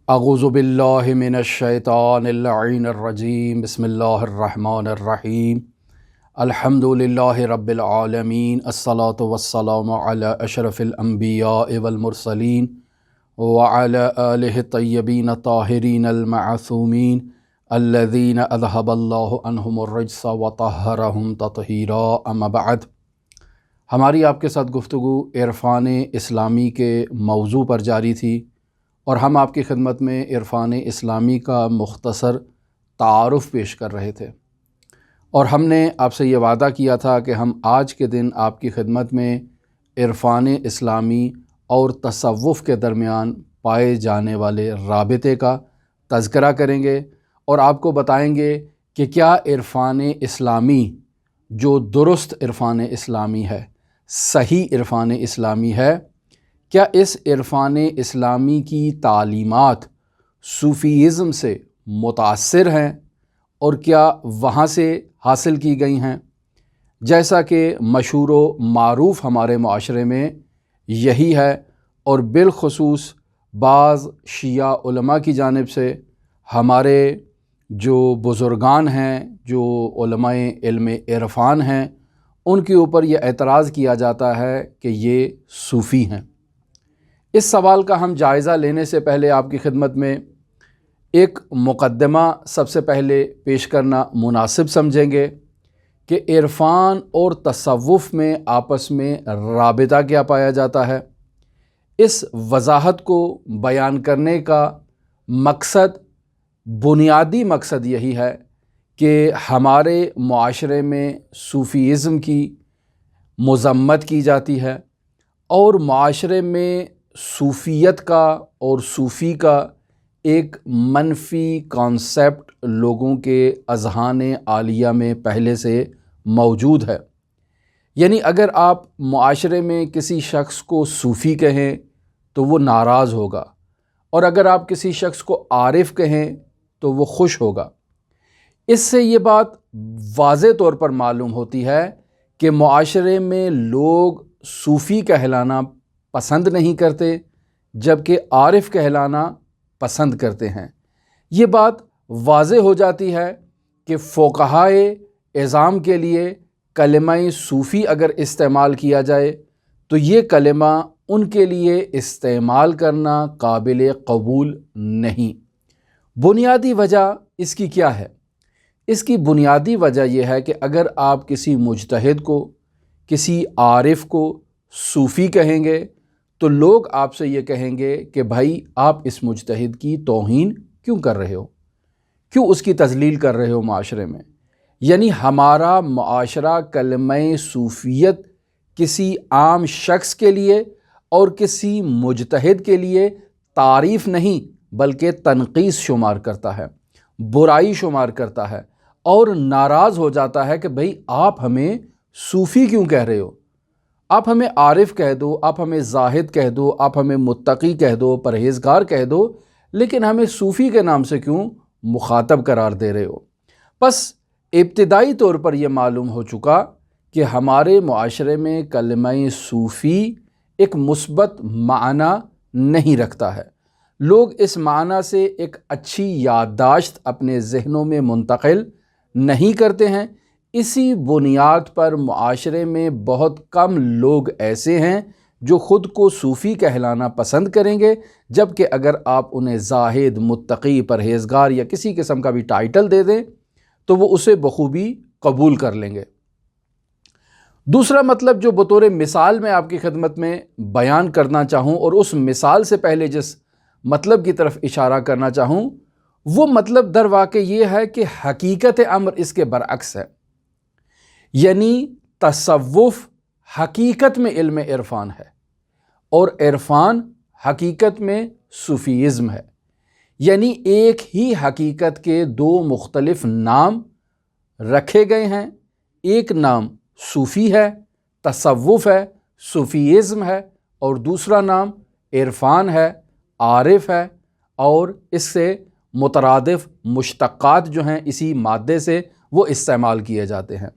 اعوذ باللہ من الشیطان اللعین الرجیم بسم اللہ الرحمن الرحیم الحمد للہ رب العالمین الصلاة والسلام علی اشرف الانبیاء والمرسلین وعلی آلہ الطیبین الطاہرین المعصومین الذین اذہب اللہ عنہم الرجس وطہرہم تطہیرا اما بعد۔ ہماری آپ کے ساتھ گفتگو عرفان اسلامی کے موضوع پر جاری تھی اور ہم آپ کی خدمت میں عرفان اسلامی کا مختصر تعارف پیش کر رہے تھے، اور ہم نے آپ سے یہ وعدہ کیا تھا کہ ہم آج کے دن آپ کی خدمت میں عرفان اسلامی اور تصوف کے درمیان پائے جانے والے رابطے کا تذکرہ کریں گے اور آپ کو بتائیں گے کہ کیا عرفان اسلامی جو درست عرفان اسلامی ہے، صحیح عرفان اسلامی ہے، کیا اس عرفان اسلامی کی تعلیمات صوفیزم سے متاثر ہیں اور کیا وہاں سے حاصل کی گئی ہیں؟ جیسا کہ مشہور و معروف ہمارے معاشرے میں یہی ہے، اور بالخصوص بعض شیعہ علماء کی جانب سے ہمارے جو بزرگان ہیں، جو علماء علم عرفان ہیں، ان کے اوپر یہ اعتراض کیا جاتا ہے کہ یہ صوفی ہیں۔ اس سوال کا ہم جائزہ لینے سے پہلے آپ کی خدمت میں ایک مقدمہ سب سے پہلے پیش کرنا مناسب سمجھیں گے کہ عرفان اور تصوف میں آپس میں رابطہ کیا پایا جاتا ہے۔ اس وضاحت کو بیان کرنے کا مقصد، بنیادی مقصد یہی ہے کہ ہمارے معاشرے میں صوفیزم کی مذمت کی جاتی ہے اور معاشرے میں صوفیت کا اور صوفی کا ایک منفی کانسیپٹ لوگوں کے اذہان عالیہ میں پہلے سے موجود ہے۔ یعنی اگر آپ معاشرے میں کسی شخص کو صوفی کہیں تو وہ ناراض ہوگا، اور اگر آپ کسی شخص کو عارف کہیں تو وہ خوش ہوگا۔ اس سے یہ بات واضح طور پر معلوم ہوتی ہے کہ معاشرے میں لوگ صوفی کہلانا پسند نہیں کرتے، جبکہ عارف کہلانا پسند کرتے ہیں۔ یہ بات واضح ہو جاتی ہے کہ فقہائے اعظام کے لیے کلمہ صوفی اگر استعمال کیا جائے تو یہ کلمہ ان کے لیے استعمال کرنا قابل قبول نہیں۔ بنیادی وجہ اس کی کیا ہے؟ اس کی بنیادی وجہ یہ ہے کہ اگر آپ کسی مجتہد کو، کسی عارف کو صوفی کہیں گے تو لوگ آپ سے یہ کہیں گے کہ بھائی آپ اس مجتہد کی توہین کیوں کر رہے ہو، کیوں اس کی تذلیل کر رہے ہو معاشرے میں؟ یعنی ہمارا معاشرہ کلمہ صوفیت کسی عام شخص کے لیے اور کسی مجتہد کے لیے تعریف نہیں بلکہ تنقیص شمار کرتا ہے، برائی شمار کرتا ہے، اور ناراض ہو جاتا ہے کہ بھئی آپ ہمیں صوفی کیوں کہہ رہے ہو؟ آپ ہمیں عارف کہہ دو، آپ ہمیں زاہد کہہ دو، آپ ہمیں متقی کہہ دو، پرہیزگار کہہ دو، لیکن ہمیں صوفی کے نام سے کیوں مخاطب قرار دے رہے ہو؟ پس ابتدائی طور پر یہ معلوم ہو چکا کہ ہمارے معاشرے میں کلمہ صوفی ایک مثبت معنی نہیں رکھتا ہے۔ لوگ اس معنی سے ایک اچھی یادداشت اپنے ذہنوں میں منتقل نہیں کرتے ہیں۔ اسی بنیاد پر معاشرے میں بہت کم لوگ ایسے ہیں جو خود کو صوفی کہلانا پسند کریں گے، جبکہ اگر آپ انہیں زاہد، متقی، پرہیزگار یا کسی قسم کا بھی ٹائٹل دے دیں تو وہ اسے بخوبی قبول کر لیں گے۔ دوسرا مطلب جو بطور مثال میں آپ کی خدمت میں بیان کرنا چاہوں، اور اس مثال سے پہلے جس مطلب کی طرف اشارہ کرنا چاہوں، وہ مطلب در واقع یہ ہے کہ حقیقت امر اس کے برعکس ہے۔ یعنی تصوف حقیقت میں علم عرفان ہے اور عرفان حقیقت میں صوفیزم ہے۔ یعنی ایک ہی حقیقت کے دو مختلف نام رکھے گئے ہیں، ایک نام صوفی ہے، تصوف ہے، صوفیزم ہے، اور دوسرا نام عرفان ہے، عارف ہے، اور اس سے مترادف مشتقات جو ہیں اسی مادے سے وہ استعمال کیے جاتے ہیں۔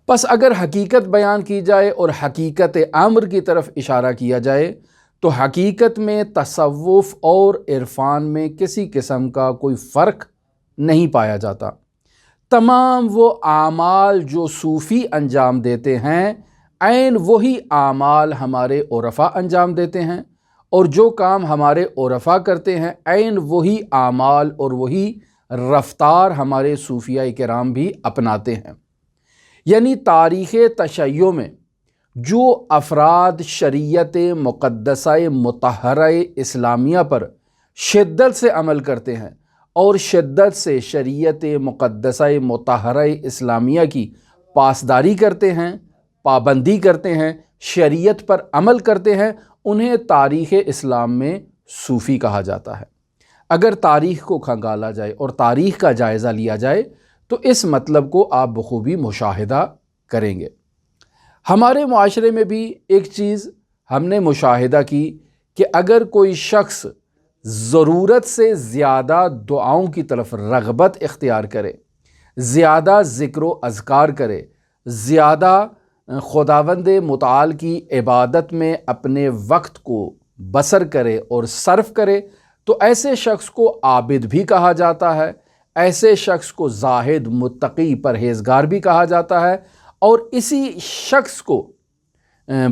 پس اگر حقیقت بیان کی جائے اور حقیقت امر کی طرف اشارہ کیا جائے تو حقیقت میں تصوف اور عرفان میں کسی قسم کا کوئی فرق نہیں پایا جاتا۔ تمام وہ اعمال جو صوفی انجام دیتے ہیں عین وہی اعمال ہمارے عرفا انجام دیتے ہیں، اور جو کام ہمارے عرفا کرتے ہیں عین وہی اعمال اور وہی رفتار ہمارے صوفیاء کرام بھی اپناتے ہیں۔ یعنی تاریخ تشیع میں جو افراد شریعت مقدسہ مطہرہ اسلامیہ پر شدت سے عمل کرتے ہیں اور شدت سے شریعت مقدسہ مطہرہ اسلامیہ کی پاسداری کرتے ہیں، پابندی کرتے ہیں، شریعت پر عمل کرتے ہیں، انہیں تاریخ اسلام میں صوفی کہا جاتا ہے۔ اگر تاریخ کو کھنگالا جائے اور تاریخ کا جائزہ لیا جائے تو اس مطلب کو آپ بخوبی مشاہدہ کریں گے۔ ہمارے معاشرے میں بھی ایک چیز ہم نے مشاہدہ کی کہ اگر کوئی شخص ضرورت سے زیادہ دعاؤں کی طرف رغبت اختیار کرے، زیادہ ذکر و اذکار کرے، زیادہ خداوند متعال کی عبادت میں اپنے وقت کو بسر کرے اور صرف کرے، تو ایسے شخص کو عابد بھی کہا جاتا ہے، ایسے شخص کو زاہد، متقی، پرہیزگار بھی کہا جاتا ہے۔ اور اسی شخص کو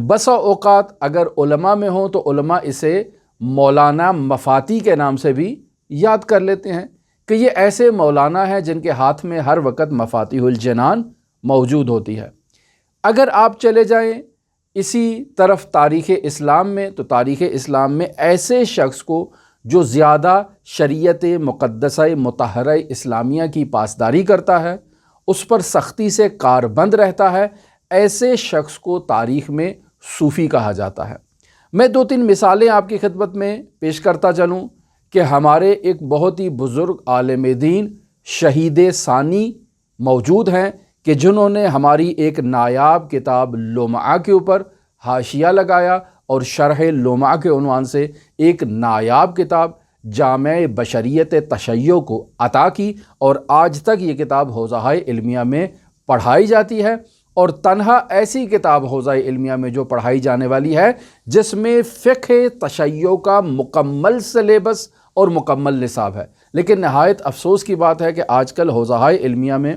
بسا اوقات اگر علماء میں ہوں تو علماء اسے مولانا مفاتی کے نام سے بھی یاد کر لیتے ہیں کہ یہ ایسے مولانا ہیں جن کے ہاتھ میں ہر وقت مفاتیح الجنان موجود ہوتی ہے۔ اگر آپ چلے جائیں اسی طرف تاریخ اسلام میں، تو تاریخ اسلام میں ایسے شخص کو جو زیادہ شریعت مقدسہ مطہرہ اسلامیہ کی پاسداری کرتا ہے، اس پر سختی سے کاربند رہتا ہے، ایسے شخص کو تاریخ میں صوفی کہا جاتا ہے۔ میں 2-3 مثالیں آپ کی خدمت میں پیش کرتا چلوں کہ ہمارے ایک بہت ہی بزرگ عالم دین شہید ثانی موجود ہیں کہ جنہوں نے ہماری ایک نایاب کتاب لمعہ کے اوپر حاشیہ لگایا اور شرح لمعہ کے عنوان سے ایک نایاب کتاب جامع بشریت تشیع کو عطا کی، اور آج تک یہ کتاب حوزہ علمیہ میں پڑھائی جاتی ہے، اور تنہا ایسی کتاب حوزہ علمیہ میں جو پڑھائی جانے والی ہے جس میں فقہ تشیع کا مکمل سلیبس اور مکمل نصاب ہے۔ لیکن نہایت افسوس کی بات ہے کہ آج کل حوزہ علمیہ میں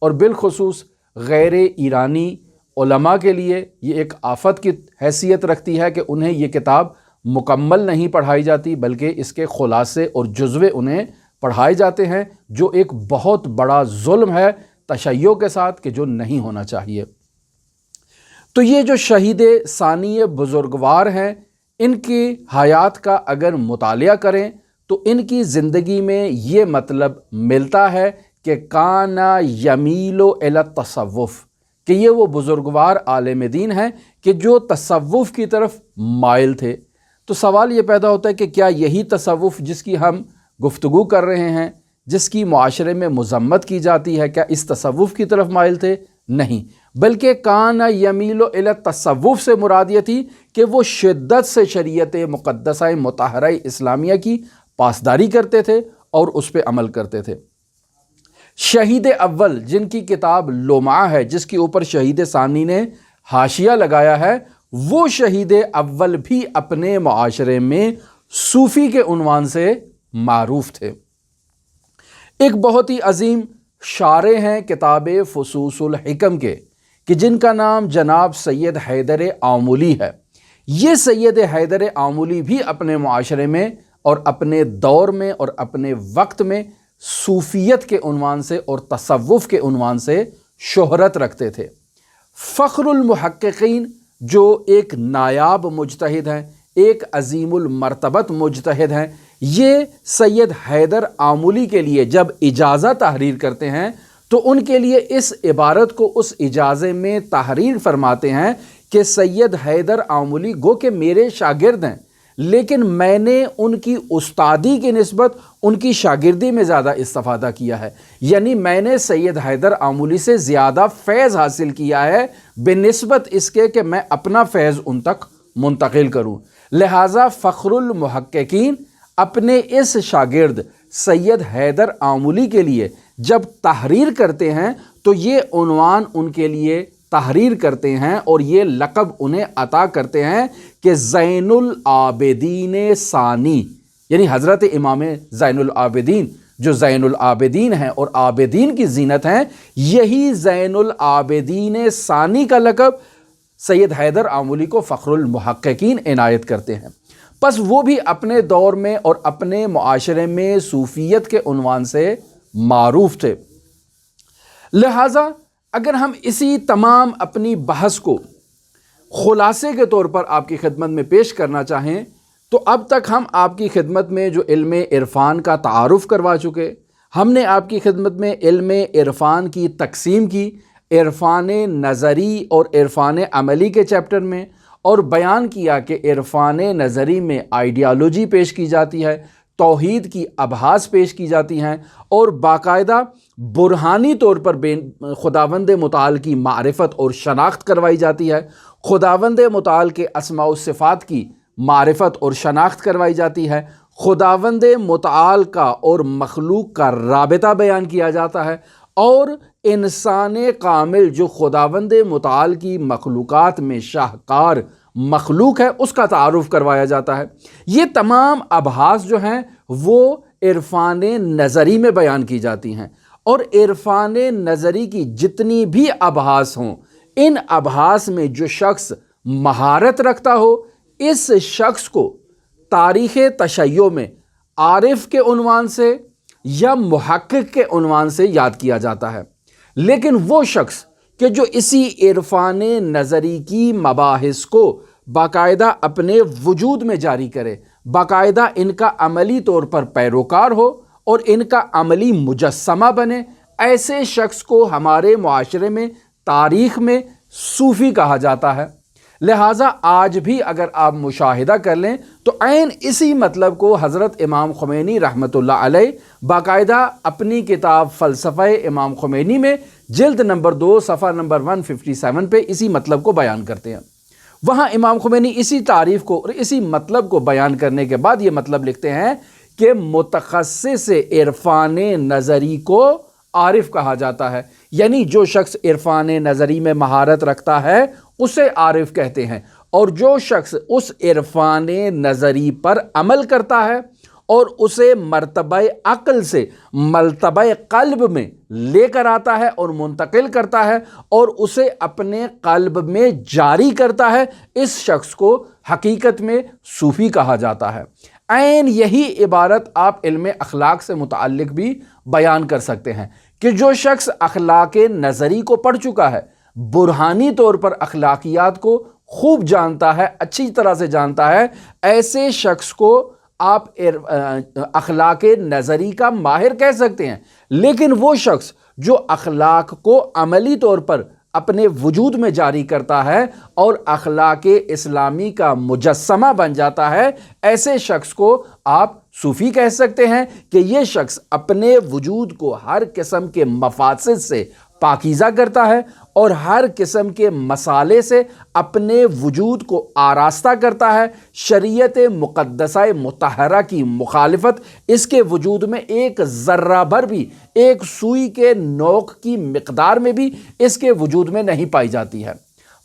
اور بالخصوص غیر ایرانی علماء کے لیے یہ ایک آفت کی حیثیت رکھتی ہے کہ انہیں یہ کتاب مکمل نہیں پڑھائی جاتی، بلکہ اس کے خلاصے اور جزوے انہیں پڑھائے جاتے ہیں، جو ایک بہت بڑا ظلم ہے تشیع کے ساتھ کہ جو نہیں ہونا چاہیے۔ تو یہ جو شہید ثانی بزرگوار ہیں، ان کی حیات کا اگر مطالعہ کریں تو ان کی زندگی میں یہ مطلب ملتا ہے کہ کانا یمیل الی التصوف، کہ یہ وہ بزرگوار عالم دین ہیں کہ جو تصوف کی طرف مائل تھے۔ تو سوال یہ پیدا ہوتا ہے کہ کیا یہی تصوف جس کی ہم گفتگو کر رہے ہیں، جس کی معاشرے میں مذمت کی جاتی ہے، کیا اس تصوف کی طرف مائل تھے؟ نہیں، بلکہ کان یمیل الی التصوف سے مراد یہ تھی کہ وہ شدت سے شریعت مقدسہ مطہرہ اسلامیہ کی پاسداری کرتے تھے اور اس پہ عمل کرتے تھے۔ شہید اول جن کی کتاب لمعہ ہے، جس کے اوپر شہید ثانی نے حاشیہ لگایا ہے، وہ شہید اول بھی اپنے معاشرے میں صوفی کے عنوان سے معروف تھے۔ ایک بہت ہی عظیم شارح ہیں کتاب فصوص الحکم کے، کہ جن کا نام جناب سید حیدر آمولی ہے۔ یہ سید حیدر آمولی بھی اپنے معاشرے میں اور اپنے دور میں اور اپنے وقت میں صوفیت کے عنوان سے اور تصوف کے عنوان سے شہرت رکھتے تھے۔ فخر المحققین جو ایک نایاب مجتہد ہیں، ایک عظیم المرتبت مجتہد ہیں، یہ سید حیدر آمولی کے لیے جب اجازہ تحریر کرتے ہیں تو ان کے لیے اس عبارت کو اس اجازے میں تحریر فرماتے ہیں کہ سید حیدر آمولی گو کہ میرے شاگرد ہیں، لیکن میں نے ان کی استادی کی نسبت ان کی شاگردی میں زیادہ استفادہ کیا ہے، یعنی میں نے سید حیدر آمولی سے زیادہ فیض حاصل کیا ہے بنسبت اس کے کہ میں اپنا فیض ان تک منتقل کروں۔ لہٰذا فخر المحققین اپنے اس شاگرد سید حیدر آمولی کے لیے جب تحریر کرتے ہیں تو یہ عنوان ان کے لیے تحریر کرتے ہیں اور یہ لقب انہیں عطا کرتے ہیں کہ زین العابدین ثانی، یعنی حضرت امام زین العابدین جو زین العابدین ہیں اور عابدین کی زینت ہیں، یہی زین العابدین ثانی کا لقب سید حیدر آمولی کو فخر المحققین عنایت کرتے ہیں۔ پس وہ بھی اپنے دور میں اور اپنے معاشرے میں صوفیت کے عنوان سے معروف تھے۔ لہٰذا اگر ہم اسی تمام اپنی بحث کو خلاصے کے طور پر آپ کی خدمت میں پیش کرنا چاہیں تو اب تک ہم آپ کی خدمت میں جو علم عرفان کا تعارف کروا چکے، ہم نے آپ کی خدمت میں علم عرفان کی تقسیم کی، عرفان نظری اور عرفان عملی کے چیپٹر میں، اور بیان کیا کہ عرفان نظری میں آئیڈیالوجی پیش کی جاتی ہے، توحید کی ابحاث پیش کی جاتی ہیں، اور باقاعدہ برہانی طور پر خداوند متعال کی معرفت اور شناخت کروائی جاتی ہے، خداوند متعال کے اسماء و صفات کی معرفت اور شناخت کروائی جاتی ہے، خداوند متعال کا اور مخلوق کا رابطہ بیان کیا جاتا ہے، اور انسان کامل جو خداوند متعال کی مخلوقات میں شاہکار مخلوق ہے اس کا تعارف کروایا جاتا ہے۔ یہ تمام ابحاث جو ہیں وہ عرفان نظری میں بیان کی جاتی ہیں، اور عرفان نظری کی جتنی بھی ابحاث ہوں، ان ابحاث میں جو شخص مہارت رکھتا ہو، اس شخص کو تاریخ تشیع میں عارف کے عنوان سے یا محقق کے عنوان سے یاد کیا جاتا ہے۔ لیکن وہ شخص کہ جو اسی عرفان نظری کی مباحث کو باقاعدہ اپنے وجود میں جاری کرے، باقاعدہ ان کا عملی طور پر پیروکار ہو اور ان کا عملی مجسمہ بنے، ایسے شخص کو ہمارے معاشرے میں تاریخ میں صوفی کہا جاتا ہے۔ لہٰذا آج بھی اگر آپ مشاہدہ کر لیں تو عین اسی مطلب کو حضرت امام خمینی رحمۃ اللہ علیہ باقاعدہ اپنی کتاب فلسفہ امام خمینی میں جلد نمبر 2 صفحہ نمبر 157 پہ اسی مطلب کو بیان کرتے ہیں۔ وہاں امام خمینی اسی تعریف کو اور اسی مطلب کو بیان کرنے کے بعد یہ مطلب لکھتے ہیں کہ متخصص عرفان نظری کو عارف کہا جاتا ہے، یعنی جو شخص عرفان نظری میں مہارت رکھتا ہے اسے عارف کہتے ہیں، اور جو شخص اس عرفان نظری پر عمل کرتا ہے اور اسے مرتبہ عقل سے مرتبہ قلب میں لے کر آتا ہے اور منتقل کرتا ہے اور اسے اپنے قلب میں جاری کرتا ہے، اس شخص کو حقیقت میں صوفی کہا جاتا ہے۔ عین یہی عبارت آپ علم اخلاق سے متعلق بھی بیان کر سکتے ہیں کہ جو شخص اخلاق نظری کو پڑھ چکا ہے، برہانی طور پر اخلاقیات کو خوب جانتا ہے، اچھی طرح سے جانتا ہے، ایسے شخص کو آپ اخلاق نظری کا ماہر کہہ سکتے ہیں۔ لیکن وہ شخص جو اخلاق کو عملی طور پر اپنے وجود میں جاری کرتا ہے اور اخلاق اسلامی کا مجسمہ بن جاتا ہے، ایسے شخص کو آپ صوفی کہہ سکتے ہیں کہ یہ شخص اپنے وجود کو ہر قسم کے مفاسد سے پاکیزہ کرتا ہے اور ہر قسم کے مسالے سے اپنے وجود کو آراستہ کرتا ہے، شریعت مقدسہ مطہرہ کی مخالفت اس کے وجود میں ایک ذرہ بھر بھی، ایک سوئی کے نوک کی مقدار میں بھی اس کے وجود میں نہیں پائی جاتی ہے۔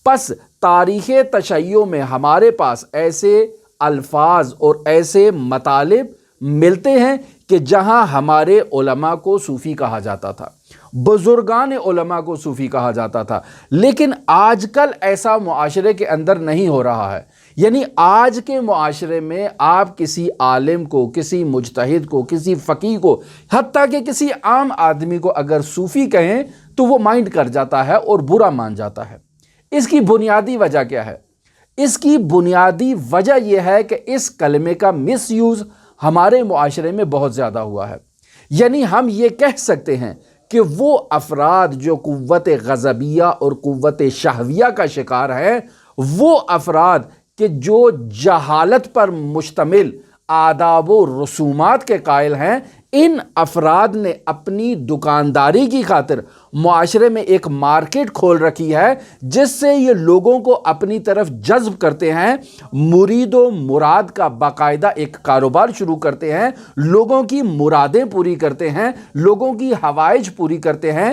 پس تاریخ تشیع میں ہمارے پاس ایسے الفاظ اور ایسے مطالب ملتے ہیں کہ جہاں ہمارے علماء کو صوفی کہا جاتا تھا، بزرگان علماء کو صوفی کہا جاتا تھا، لیکن آج کل ایسا معاشرے کے اندر نہیں ہو رہا ہے۔ یعنی آج کے معاشرے میں آپ کسی عالم کو، کسی مجتہد کو، کسی فقیہ کو، حتیٰ کہ کسی عام آدمی کو اگر صوفی کہیں تو وہ مائنڈ کر جاتا ہے اور برا مان جاتا ہے۔ اس کی بنیادی وجہ کیا ہے؟ اس کی بنیادی وجہ یہ ہے کہ اس کلمے کا مس یوز ہمارے معاشرے میں بہت زیادہ ہوا ہے۔ یعنی ہم یہ کہہ سکتے ہیں کہ وہ افراد جو قوت غضبیہ اور قوت شہویہ کا شکار ہے، وہ افراد کہ جو جہالت پر مشتمل آداب و رسومات کے قائل ہیں، ان افراد نے اپنی دکانداری کی خاطر معاشرے میں ایک مارکیٹ کھول رکھی ہے جس سے یہ لوگوں کو اپنی طرف جذب کرتے ہیں، مرید و مراد کا باقاعدہ ایک کاروبار شروع کرتے ہیں، لوگوں کی مرادیں پوری کرتے ہیں، لوگوں کی حوائج پوری کرتے ہیں،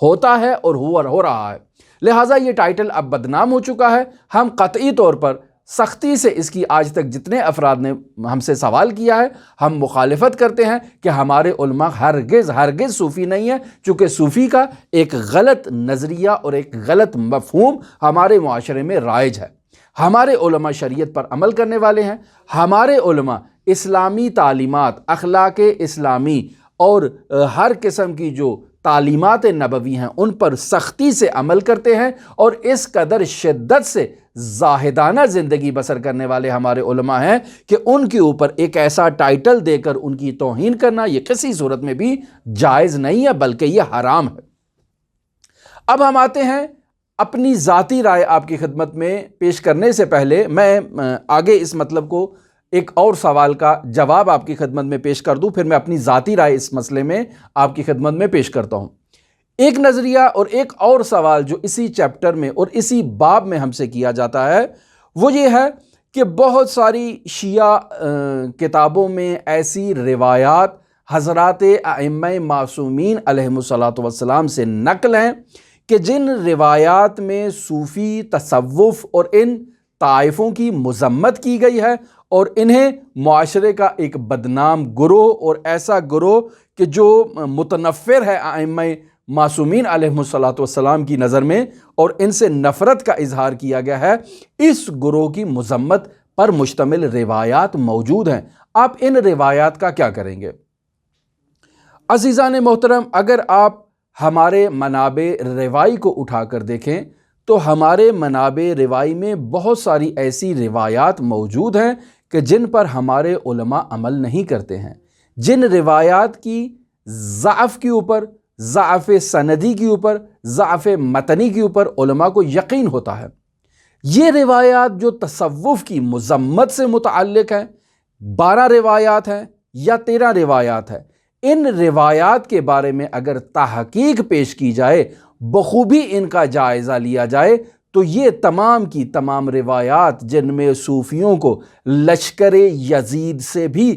ہوتا ہے اور ہو رہا ہے، لہٰذا یہ ٹائٹل اب بدنام ہو چکا ہے۔ ہم قطعی طور پر سختی سے اس کی آج تک جتنے افراد نے ہم سے سوال کیا ہے ہم مخالفت کرتے ہیں کہ ہمارے علماء ہرگز صوفی نہیں ہیں، چونکہ صوفی کا ایک غلط نظریہ اور ایک غلط مفہوم ہمارے معاشرے میں رائج ہے۔ ہمارے علماء شریعت پر عمل کرنے والے ہیں، ہمارے علماء اسلامی تعلیمات، اخلاق اسلامی اور ہر قسم کی جو تعلیمات نبوی ہیں ان پر سختی سے عمل کرتے ہیں، اور اس قدر شدت سے زاہدانہ زندگی بسر کرنے والے ہمارے علماء ہیں کہ ان کے اوپر ایک ایسا ٹائٹل دے کر ان کی توہین کرنا یہ کسی صورت میں بھی جائز نہیں ہے، بلکہ یہ حرام ہے۔ اب ہم آتے ہیں اپنی ذاتی رائے آپ کی خدمت میں پیش کرنے سے پہلے میں آگے اس مطلب کو ایک اور سوال کا جواب آپ کی خدمت میں پیش کر دوں، پھر میں اپنی ذاتی رائے اس مسئلے میں آپ کی خدمت میں پیش کرتا ہوں۔ ایک نظریہ اور ایک اور سوال جو اسی چیپٹر میں اور اسی باب میں ہم سے کیا جاتا ہے وہ یہ ہے کہ بہت ساری شیعہ کتابوں میں ایسی روایات حضرات ائمہ معصومین علیہم الصلاۃ سے نقل ہیں کہ جن روایات میں صوفی تصوف اور ان طائفوں کی مذمت کی گئی ہے، اور انہیں معاشرے کا ایک بدنام گروہ اور ایسا گروہ کہ جو متنفر ہے ائمہ معصومین علیہم الصلاۃ کی نظر میں اور ان سے نفرت کا اظہار کیا گیا ہے، اس گروہ کی مذمت پر مشتمل روایات موجود ہیں۔ آپ ان روایات کا کیا کریں گے؟ عزیزان محترم، اگر آپ ہمارے منابع روائی کو اٹھا کر دیکھیں تو ہمارے منابع روائی میں بہت ساری ایسی روایات موجود ہیں کہ جن پر ہمارے علماء عمل نہیں کرتے ہیں، جن روایات کی ضعف کے اوپر، ضعف سندی کے اوپر، ضعف متنی کے اوپر علماء کو یقین ہوتا ہے۔ یہ روایات جو تصوف کی مذمت سے متعلق ہیں، 12 روایات ہیں یا 13 روایات ہیں، ان روایات کے بارے میں اگر تحقیق پیش کی جائے، بخوبی ان کا جائزہ لیا جائے، تو یہ تمام کی تمام روایات جن میں صوفیوں کو لشکر یزید سے بھی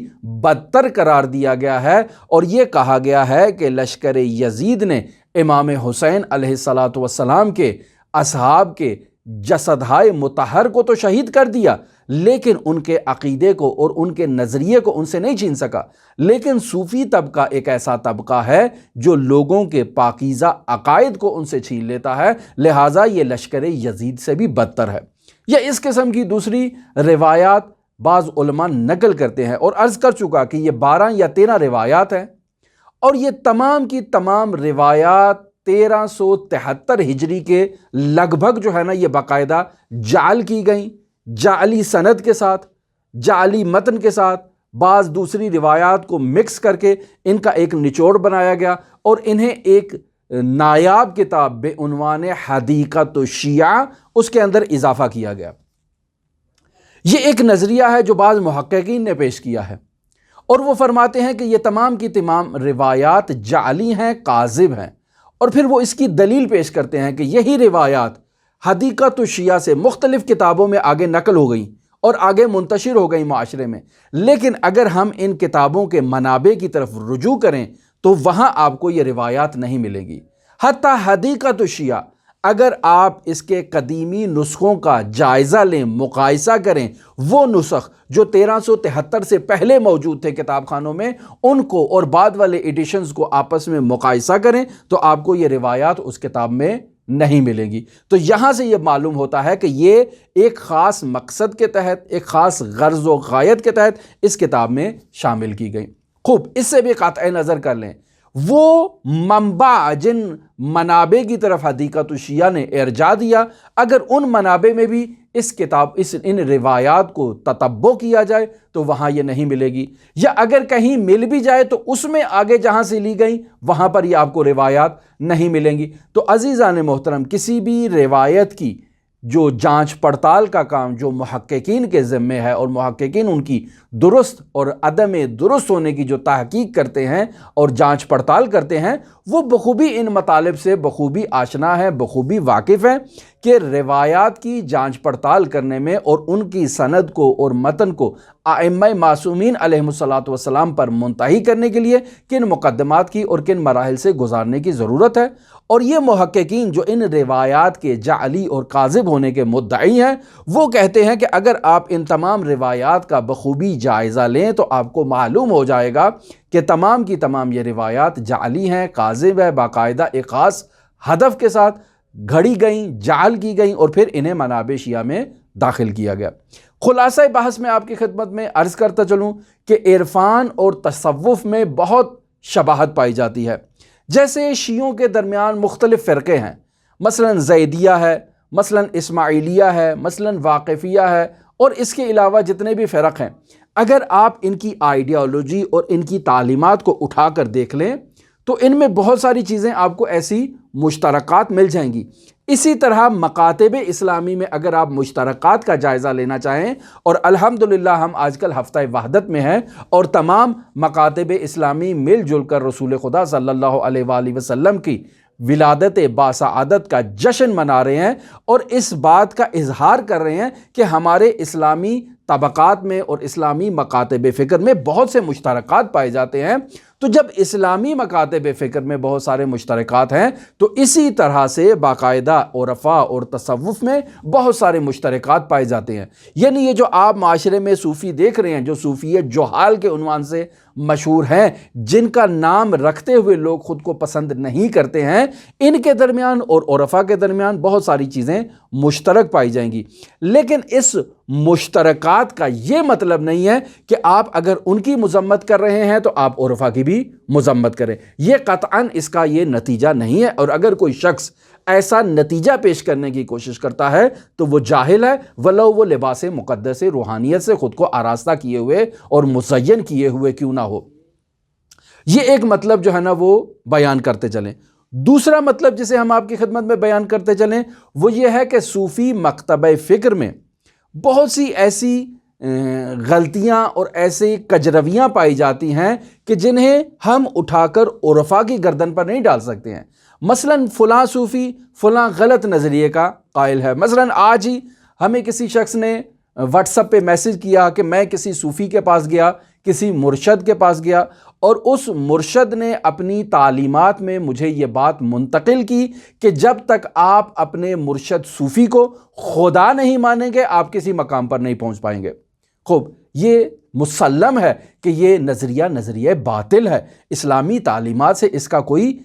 بدتر قرار دیا گیا ہے، اور یہ کہا گیا ہے کہ لشکر یزید نے امام حسین علیہ السلام کے اصحاب کے جسدہائے مطہر کو تو شہید کر دیا، لیکن ان کے عقیدے کو اور ان کے نظریے کو ان سے نہیں چھین سکا۔ لیکن صوفی طبقہ ایک ایسا طبقہ ہے جو لوگوں کے پاکیزہ عقائد کو ان سے چھین لیتا ہے، لہٰذا یہ لشکر یزید سے بھی بدتر ہے۔ یا اس قسم کی دوسری روایات بعض علماء نقل کرتے ہیں، اور عرض کر چکا کہ یہ 12 یا 13 روایات ہیں، اور یہ تمام کی تمام روایات 1373 ہجری کے لگ بھگ جو ہے نا یہ باقاعدہ جعل کی گئیں، جعلی سند کے ساتھ، جعلی متن کے ساتھ، بعض دوسری روایات کو مکس کر کے ان کا ایک نچوڑ بنایا گیا، اور انہیں ایک نایاب کتاب بے عنوان حدیقۃ الشیعہ اس کے اندر اضافہ کیا گیا۔ یہ ایک نظریہ ہے جو بعض محققین نے پیش کیا ہے، اور وہ فرماتے ہیں کہ یہ تمام کی تمام روایات جعلی ہیں، کاذب ہیں، اور پھر وہ اس کی دلیل پیش کرتے ہیں کہ یہی روایات حدیقۃ الشیعہ سے مختلف کتابوں میں آگے نقل ہو گئیں اور آگے منتشر ہو گئیں معاشرے میں، لیکن اگر ہم ان کتابوں کے منابع کی طرف رجوع کریں تو وہاں آپ کو یہ روایات نہیں ملے گی۔ حتیٰ حدیقۃ الشیعہ اگر آپ اس کے قدیمی نسخوں کا جائزہ لیں، مقایسہ کریں، وہ نسخ جو 1373 سے پہلے موجود تھے کتاب خانوں میں، ان کو اور بعد والے ایڈیشنز کو آپس میں مقایسہ کریں تو آپ کو یہ روایات اس کتاب میں نہیں ملے گی۔ تو یہاں سے یہ معلوم ہوتا ہے کہ یہ ایک خاص مقصد کے تحت، ایک خاص غرض و غایت کے تحت اس کتاب میں شامل کی گئی۔ خوب، اس سے بھی قاطع نظر کر لیں، وہ منبع جن منابع کی طرف حدیقۃ الشیعہ نے ارجاع دیا، اگر ان منابع میں بھی ان روایات کو تتبع کیا جائے تو وہاں یہ نہیں ملے گی، یا اگر کہیں مل بھی جائے تو اس میں آگے جہاں سے لی گئی وہاں پر یہ آپ کو روایات نہیں ملیں گی۔ تو عزیزان محترم، کسی بھی روایت کی جو جانچ پڑتال کا کام جو محققین کے ذمے ہے، اور محققین ان کی درست اور عدم درست ہونے کی جو تحقیق کرتے ہیں اور جانچ پڑتال کرتے ہیں، وہ بخوبی ان مطالب سے بخوبی آشنا ہے، بخوبی واقف ہیں کہ روایات کی جانچ پڑتال کرنے میں اور ان کی سند کو اور متن کو ائمہ معصومین علیہم الصلاۃ والسلام پر منتہی کرنے کے لیے کن مقدمات کی اور کن مراحل سے گزارنے کی ضرورت ہے۔ اور یہ محققین جو ان روایات کے جعلی اور کاذب ہونے کے مدعی ہیں، وہ کہتے ہیں کہ اگر آپ ان تمام روایات کا بخوبی جائزہ لیں تو آپ کو معلوم ہو جائے گا کہ تمام کی تمام یہ روایات جعلی ہیں، کاذب ہے، باقاعدہ ایک خاص ہدف کے ساتھ گھڑی گئیں، جعل کی گئیں اور پھر انہیں منابع شیعہ میں داخل کیا گیا۔ خلاصہ بحث میں آپ کی خدمت میں عرض کرتا چلوں کہ عرفان اور تصوف میں بہت شباہت پائی جاتی ہے۔ جیسے شیعوں کے درمیان مختلف فرقے ہیں، مثلا زیدیہ ہے، مثلا اسماعیلیہ ہے، مثلا واقفیہ ہے، اور اس کے علاوہ جتنے بھی فرق ہیں، اگر آپ ان کی آئیڈیالوجی اور ان کی تعلیمات کو اٹھا کر دیکھ لیں تو ان میں بہت ساری چیزیں آپ کو ایسی مشترکات مل جائیں گی۔ اسی طرح مکاتب اسلامی میں اگر آپ مشترکات کا جائزہ لینا چاہیں، اور الحمدللہ ہم آج کل ہفتہ وحدت میں ہیں اور تمام مکاتب اسلامی مل جل کر رسول خدا صلی اللہ علیہ وآلہ وسلم کی ولادت باسعادت کا جشن منا رہے ہیں اور اس بات کا اظہار کر رہے ہیں کہ ہمارے اسلامی طبقات میں اور اسلامی مکاتب فکر میں بہت سے مشترکات پائے جاتے ہیں۔ تو جب اسلامی مکاتب فکر میں بہت سارے مشترکات ہیں تو اسی طرح سے باقاعدہ عرفاء اور تصوف میں بہت سارے مشترکات پائے جاتے ہیں۔ یعنی یہ جو آپ معاشرے میں صوفی دیکھ رہے ہیں، جو صوفیت جہال کے عنوان سے مشہور ہیں، جن کا نام رکھتے ہوئے لوگ خود کو پسند نہیں کرتے ہیں، ان کے درمیان اور عرفاء کے درمیان بہت ساری چیزیں مشترک پائی جائیں گی۔ لیکن اس مشترکات کا یہ مطلب نہیں ہے کہ آپ اگر ان کی مذمت کر رہے ہیں تو آپ عرفاء کی بھی مذمت کریں، یہ قطعاً اس کا یہ نتیجہ نہیں ہے۔ اور اگر کوئی شخص ایسا نتیجہ پیش کرنے کی کوشش کرتا ہے تو وہ جاہل ہے، ولو وہ لباس مقدس روحانیت سے خود کو آراستہ کیے ہوئے اور مزین کیے ہوئے کیوں نہ ہو۔ یہ ایک مطلب جو ہے نا وہ بیان کرتے چلیں۔ دوسرا مطلب جسے ہم آپ کی خدمت میں بیان کرتے چلیں وہ یہ ہے کہ صوفی مکتبہ فکر میں بہت سی ایسی غلطیاں اور ایسی کجرویاں پائی جاتی ہیں کہ جنہیں ہم اٹھا کر عرفاء کی گردن پر نہیں ڈال سکتے ہیں۔ مثلا فلاں صوفی فلاں غلط نظریے کا قائل ہے۔ مثلا آج ہی ہمیں کسی شخص نے واٹس ایپ پہ میسج کیا کہ میں کسی صوفی کے پاس گیا، کسی مرشد کے پاس گیا، اور اس مرشد نے اپنی تعلیمات میں مجھے یہ بات منتقل کی کہ جب تک آپ اپنے مرشد صوفی کو خدا نہیں مانیں گے آپ کسی مقام پر نہیں پہنچ پائیں گے۔ خوب، یہ مسلم ہے کہ یہ نظریہ باطل ہے، اسلامی تعلیمات سے اس کا کوئی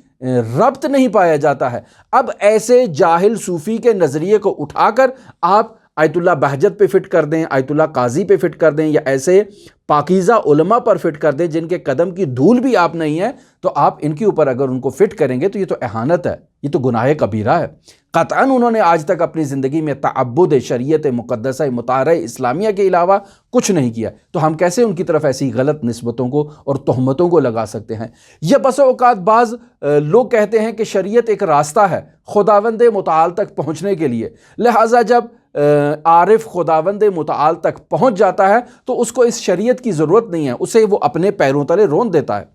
ربط نہیں پایا جاتا ہے۔ اب ایسے جاہل صوفی کے نظریے کو اٹھا کر آپ آیت اللہ بہجت پہ فٹ کر دیں، آیت اللہ قاضی پہ فٹ کر دیں، یا ایسے پاکیزہ علماء پر فٹ کر دیں جن کے قدم کی دھول بھی آپ نہیں ہیں، تو آپ ان کے اوپر اگر ان کو فٹ کریں گے تو یہ تو اہانت ہے، یہ تو گناہ کبیرہ ہے۔ قطعاً انہوں نے آج تک اپنی زندگی میں تعبد شریعت مقدسہ مطہرہ اسلامیہ کے علاوہ کچھ نہیں کیا، تو ہم کیسے ان کی طرف ایسی غلط نسبتوں کو اور تہمتوں کو لگا سکتے ہیں؟ یہ بس اوقات بعض لوگ کہتے ہیں کہ شریعت ایک راستہ ہے خداوند متعال تک پہنچنے کے لیے، لہٰذا جب عارف خداوند متعال تک پہنچ جاتا ہے تو اس کو اس شریعت کی ضرورت نہیں ہے، اسے وہ اپنے پیروں تلے رون دیتا ہے۔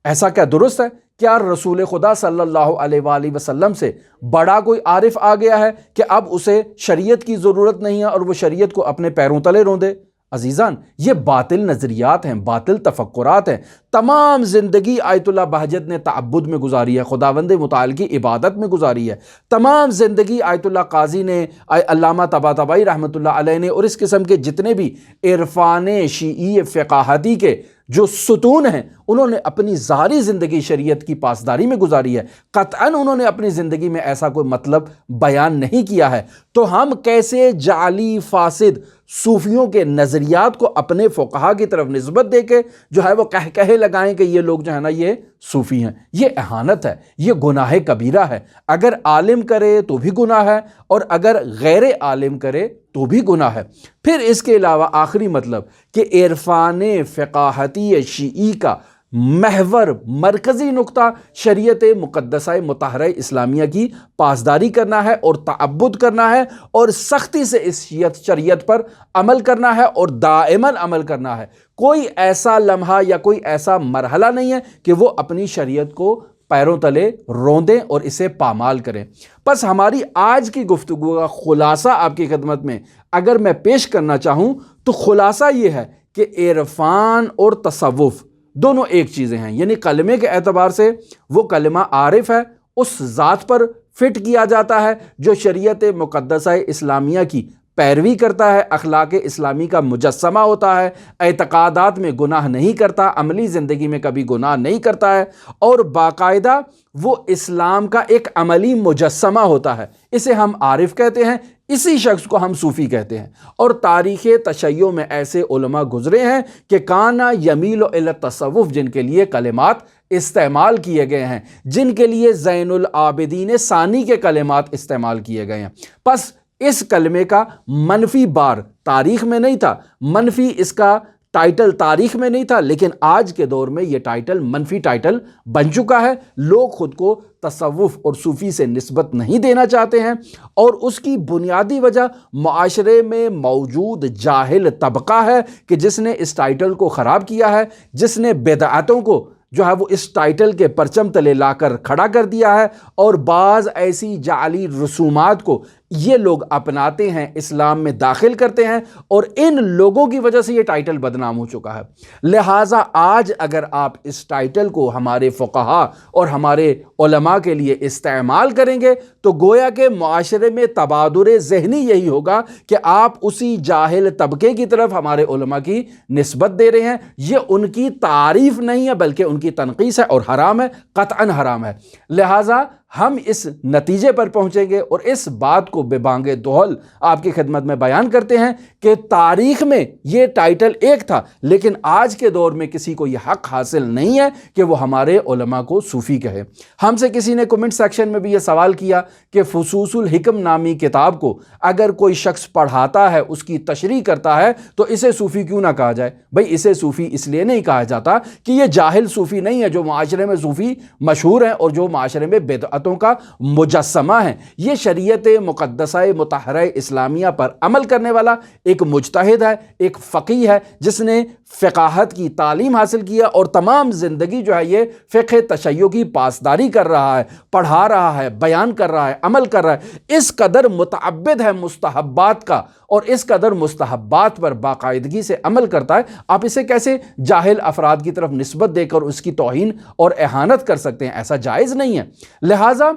ایسا کیا درست ہے؟ کیا رسول خدا صلی اللہ علیہ وآلہ وسلم سے بڑا کوئی عارف آ گیا ہے کہ اب اسے شریعت کی ضرورت نہیں ہے اور وہ شریعت کو اپنے پیروں تلے رون دے؟ عزیزان، یہ باطل نظریات ہیں، باطل تفکرات ہیں۔ تمام زندگی آیت اللہ بہجت نے تعبد میں گزاری ہے، خداوند متعال کی عبادت میں گزاری ہے۔ تمام زندگی آیت اللہ قاضی نے، علامہ طباطبائی رحمۃ اللہ علیہ نے، اور اس قسم کے جتنے بھی عرفان شیعی فقاہتی کے جو ستون ہیں، انہوں نے اپنی ظاہری زندگی شریعت کی پاسداری میں گزاری ہے۔ قطعاً انہوں نے اپنی زندگی میں ایسا کوئی مطلب بیان نہیں کیا ہے، تو ہم کیسے جعلی فاسد صوفیوں کے نظریات کو اپنے فقہا کی طرف نسبت دے کے جو ہے وہ کہے لگائیں کہ یہ لوگ جو ہے نا یہ صوفی ہیں؟ یہ اہانت ہے، یہ گناہ کبیرہ ہے۔ اگر عالم کرے تو بھی گناہ ہے اور اگر غیر عالم کرے تو بھی گناہ ہے۔ پھر اس کے علاوہ آخری مطلب کہ عرفان فقاہتی شیعی کا محور مرکزی نقطہ شریعت مقدسہ مطہرہ اسلامیہ کی پاسداری کرنا ہے اور تعبد کرنا ہے اور سختی سے اس شریعت پر عمل کرنا ہے اور دائماً عمل کرنا ہے۔ کوئی ایسا لمحہ یا کوئی ایسا مرحلہ نہیں ہے کہ وہ اپنی شریعت کو پیروں تلے روندیں اور اسے پامال کریں۔ پس ہماری آج کی گفتگو کا خلاصہ آپ کی خدمت میں اگر میں پیش کرنا چاہوں تو خلاصہ یہ ہے کہ عرفان اور تصوف دونوں ایک چیزیں ہیں، یعنی کلمے کے اعتبار سے وہ کلمہ عارف ہے، اس ذات پر فٹ کیا جاتا ہے جو شریعت مقدسہ اسلامیہ کی پیروی کرتا ہے، اخلاق اسلامی کا مجسمہ ہوتا ہے، اعتقادات میں گناہ نہیں کرتا، عملی زندگی میں کبھی گناہ نہیں کرتا ہے، اور باقاعدہ وہ اسلام کا ایک عملی مجسمہ ہوتا ہے، اسے ہم عارف کہتے ہیں، اسی شخص کو ہم صوفی کہتے ہیں۔ اور تاریخ تشیع میں ایسے علماء گزرے ہیں کہ کانا یمیل الی التصوف جن کے لیے کلمات استعمال کیے گئے ہیں، جن کے لیے زین العابدین ثانی کے کلمات استعمال کیے گئے ہیں۔ پس اس کلمے کا منفی بار تاریخ میں نہیں تھا، منفی اس کا ٹائٹل تاریخ میں نہیں تھا، لیکن آج کے دور میں یہ ٹائٹل منفی ٹائٹل بن چکا ہے۔ لوگ خود کو تصوف اور صوفی سے نسبت نہیں دینا چاہتے ہیں، اور اس کی بنیادی وجہ معاشرے میں موجود جاہل طبقہ ہے کہ جس نے اس ٹائٹل کو خراب کیا ہے، جس نے بدعتوں کو جو ہے وہ اس ٹائٹل کے پرچم تلے لا کر کھڑا کر دیا ہے، اور بعض ایسی جعلی رسومات کو یہ لوگ اپناتے ہیں، اسلام میں داخل کرتے ہیں، اور ان لوگوں کی وجہ سے یہ ٹائٹل بدنام ہو چکا ہے۔ لہٰذا آج اگر آپ اس ٹائٹل کو ہمارے فقہا اور ہمارے علماء کے لیے استعمال کریں گے تو گویا کہ معاشرے میں تبادر ذہنی یہی ہوگا کہ آپ اسی جاہل طبقے کی طرف ہمارے علماء کی نسبت دے رہے ہیں۔ یہ ان کی تعریف نہیں ہے بلکہ ان کی تنقیص ہے، اور حرام ہے، قطعاً حرام ہے۔ لہٰذا ہم اس نتیجے پر پہنچیں گے اور اس بات کو بے بانگ دہل آپ کی خدمت میں بیان کرتے ہیں کہ تاریخ میں یہ ٹائٹل ایک تھا، لیکن آج کے دور میں کسی کو یہ حق حاصل نہیں ہے کہ وہ ہمارے علماء کو صوفی کہے۔ ہم سے کسی نے کمنٹ سیکشن میں بھی یہ سوال کیا کہ فصوص الحکم نامی کتاب کو اگر کوئی شخص پڑھاتا ہے، اس کی تشریح کرتا ہے، تو اسے صوفی کیوں نہ کہا جائے؟ بھئی اسے صوفی اس لیے نہیں کہا جاتا کہ یہ جاہل صوفی نہیں ہے جو معاشرے میں صوفی مشہور ہیں اور جو معاشرے میں بدعتوں کا مجسمہ ہے۔ یہ شریعت مقدسہ مطہرہ اسلامیہ پر عمل کرنے والا ایک مجتہد ہے، ایک فقیہ ہے جس نے فقاہت کی تعلیم حاصل کیا اور تمام زندگی جو ہے یہ فقہ تشیع کی پاسداری کر رہا ہے، پڑھا رہا ہے، بیان کر رہا ہے، عمل کر رہا ہے، اس قدر متعبد ہے مستحبات کا اور اس قدر مستحبات پر باقاعدگی سے عمل کرتا ہے، آپ اسے کیسے جاہل افراد کی طرف نسبت دے کر اس کی توہین اور اہانت کر سکتے ہیں؟ ایسا جائز نہیں ہے۔ لہٰذا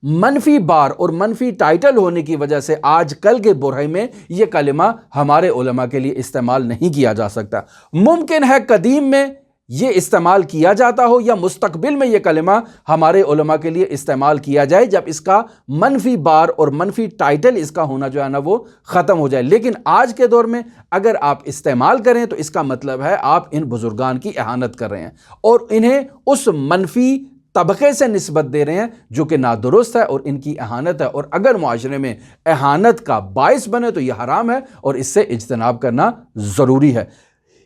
منفی بار اور منفی ٹائٹل ہونے کی وجہ سے آج کل کے برہے میں یہ کلمہ ہمارے علماء کے لیے استعمال نہیں کیا جا سکتا۔ ممکن ہے قدیم میں یہ استعمال کیا جاتا ہو یا مستقبل میں یہ کلمہ ہمارے علماء کے لیے استعمال کیا جائے جب اس کا منفی بار اور منفی ٹائٹل اس کا ہونا جو ہے نا وہ ختم ہو جائے، لیکن آج کے دور میں اگر آپ استعمال کریں تو اس کا مطلب ہے آپ ان بزرگان کی اہانت کر رہے ہیں اور انہیں اس منفی طبقے سے نسبت دے رہے ہیں جو کہ نادرست ہے اور ان کی اہانت ہے، اور اگر معاشرے میں اہانت کا باعث بنے تو یہ حرام ہے اور اس سے اجتناب کرنا ضروری ہے۔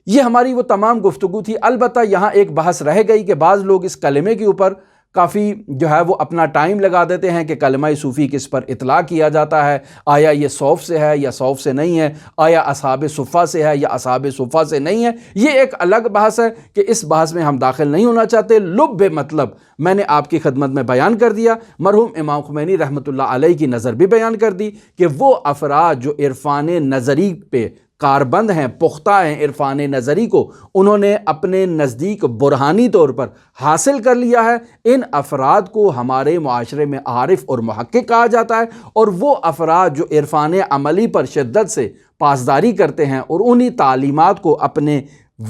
یہ ہماری وہ تمام گفتگو تھی۔ البتہ یہاں ایک بحث رہ گئی کہ بعض لوگ اس کلمے کے اوپر کافی جو ہے وہ اپنا ٹائم لگا دیتے ہیں کہ کلمہ صوفی کس پر اطلاق کیا جاتا ہے، آیا یہ صوف سے ہے یا صوف سے نہیں ہے، آیا اصحاب صفہ سے ہے یا اصحاب صفہ سے نہیں ہے۔ یہ ایک الگ بحث ہے کہ اس بحث میں ہم داخل نہیں ہونا چاہتے۔ لب مطلب میں نے آپ کی خدمت میں بیان کر دیا، مرحوم امام خمینی رحمۃ اللہ علیہ کی نظر بھی بیان کر دی کہ وہ افراد جو عرفان نظری پہ کاربند ہیں، پختہ ہیں، عرفان نظری کو انہوں نے اپنے نزدیک برہانی طور پر حاصل کر لیا ہے، ان افراد کو ہمارے معاشرے میں عارف اور محقق کہا جاتا ہے، اور وہ افراد جو عرفان عملی پر شدت سے پاسداری کرتے ہیں اور انہی تعلیمات کو اپنے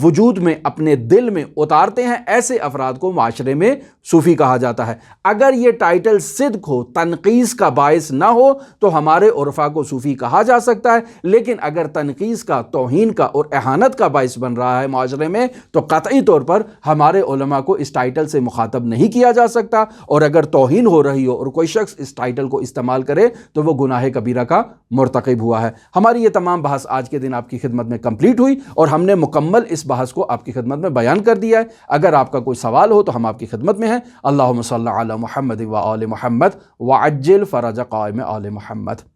وجود میں، اپنے دل میں اتارتے ہیں، ایسے افراد کو معاشرے میں صوفی کہا جاتا ہے۔ اگر یہ ٹائٹل صدق ہو، تنقیص کا باعث نہ ہو تو ہمارے عرفا کو صوفی کہا جا سکتا ہے، لیکن اگر تنقیص کا، توہین کا اور اہانت کا باعث بن رہا ہے معاشرے میں تو قطعی طور پر ہمارے علماء کو اس ٹائٹل سے مخاطب نہیں کیا جا سکتا، اور اگر توہین ہو رہی ہو اور کوئی شخص اس ٹائٹل کو استعمال کرے تو وہ گناہ کبیرہ کا مرتکب ہوا ہے۔ ہماری یہ تمام بحث آج کے دن آپ کی خدمت میں کمپلیٹ ہوئی اور ہم نے مکمل اس بحث کو آپ کی خدمت میں بیان کر دیا ہے۔ اگر آپ کا کوئی سوال ہو تو ہم آپ کی خدمت میں ہیں۔ اللہم صلی علی محمد و آل محمد وعجل فرج قائم آل محمد۔